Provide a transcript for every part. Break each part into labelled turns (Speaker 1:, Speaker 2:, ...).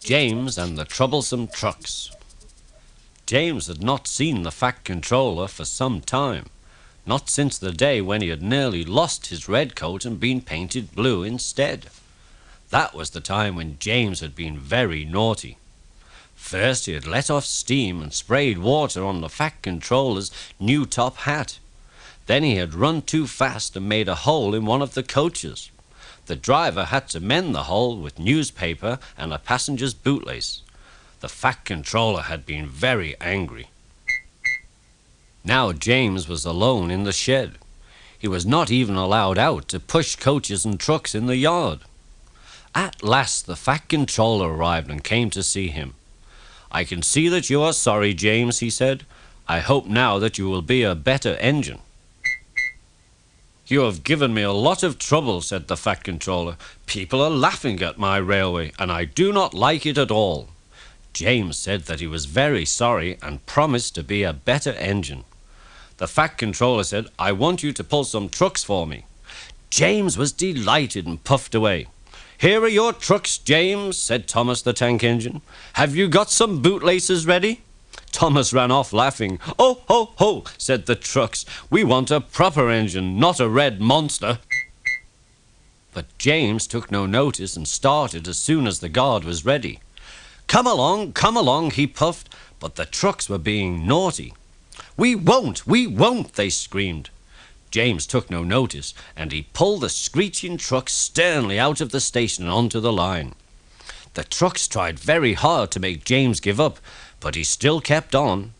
Speaker 1: James and the Troublesome Trucks. James had not seen the Fat Controller for some time, not since the day when he had nearly lost his red coat and been painted blue instead. That was the time when James had been very naughty. First he had let off steam and sprayed water on the Fat Controller's new top hat. Then he had run too fast and made a hole in one of the coaches. The driver had to mend the hole with newspaper and a passenger's bootlace. The Fat Controller had been very angry. Now James was alone in the shed. He was not even allowed out to push coaches and trucks in the yard. At last the Fat Controller arrived and came to see him. "I can see that you are sorry, James," he said. "I hope now that you will be a better engine." "You have given me a lot of trouble," said the Fat Controller. "People are laughing at my railway, and I do not like it at all." James said that he was very sorry and promised to be a better engine. The Fat Controller said, "I want you to pull some trucks for me." James was delighted and puffed away. "Here are your trucks, James," said Thomas the Tank Engine. "Have you got some bootlaces ready?" Thomas ran off laughing. "Oh, ho, ho," said the trucks. "We want a proper engine, not a red monster." But James took no notice and started as soon as the guard was ready. Come along," he puffed, but the trucks were being naughty. We won't," they screamed. James took no notice, and he pulled the screeching trucks sternly out of the station and onto the line. The trucks tried very hard to make James give up, but he still kept on.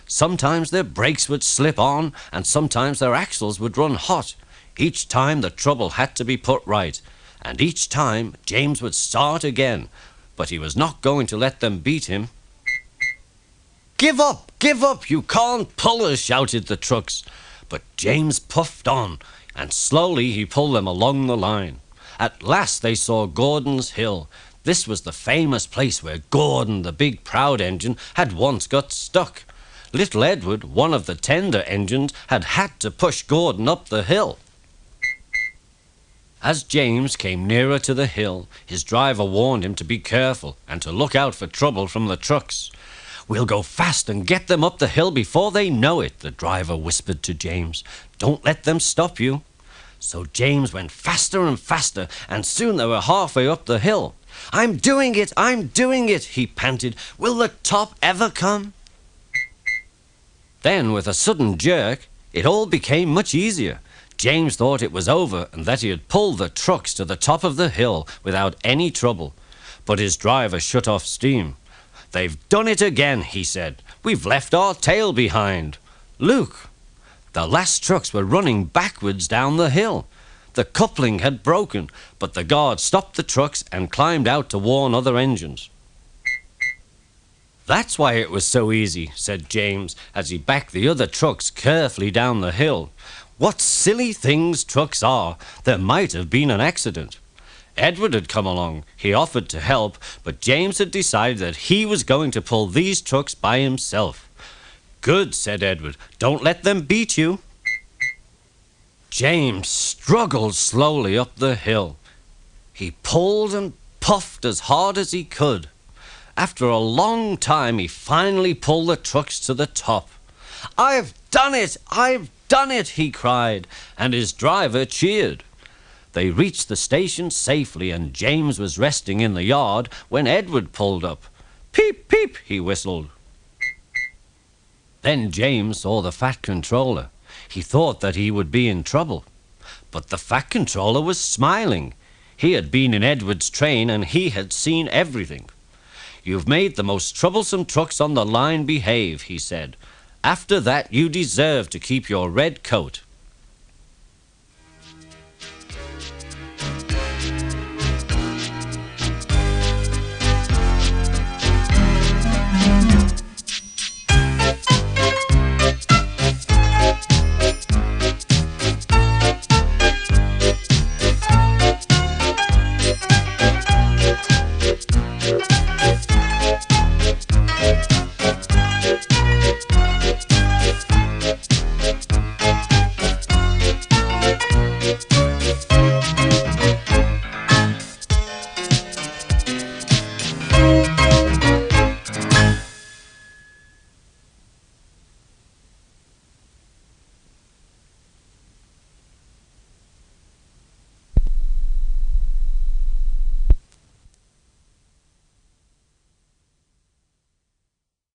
Speaker 1: Sometimes their brakes would slip on, and sometimes their axles would run hot. Each time the trouble had to be put right, and each time James would start again, but he was not going to let them beat him. Give up, you can't pull us," shouted the trucks. But James puffed on, and slowly he pulled them along the line. At last they saw Gordon's Hill. This was the famous place where Gordon, the big proud engine, had once got stuck. Little Edward, one of the tender engines, had to push Gordon up the hill. As James came nearer to the hill, his driver warned him to be careful and to look out for trouble from the trucks. "We'll go fast and get them up the hill before they know it," the driver whispered to James. "Don't let them stop you." So James went faster and faster, and soon they were halfway up the hill. I'm doing it," he panted. "Will the top ever come?" Then, with a sudden jerk, it all became much easier. James thought it was over and that he had pulled the trucks to the top of the hill without any trouble. But his driver shut off steam. "They've done it again," he said. "We've left our tail behind. Look!" The last trucks were running backwards down the hill. The coupling had broken, but the guard stopped the trucks and climbed out to warn other engines. "That's why it was so easy," said James, as he backed the other trucks carefully down the hill. "What silly things trucks are! There might have been an accident." Edward had come along. He offered to help, but James had decided that he was going to pull these trucks by himself. "Good," said Edward. "Don't let them beat you." James struggled slowly up the hill. He pulled and puffed as hard as he could. After a long time, he finally pulled the trucks to the top. I've done it, he cried, and his driver cheered. They reached the station safely, and James was resting in the yard when Edward pulled up. "Peep, peep," he whistled. Then James saw the Fat Controller. He thought that he would be in trouble. But the Fat Controller was smiling. He had been in Edward's train and he had seen everything. "You've made the most troublesome trucks on the line behave," he said. "After that you deserve to keep your red coat."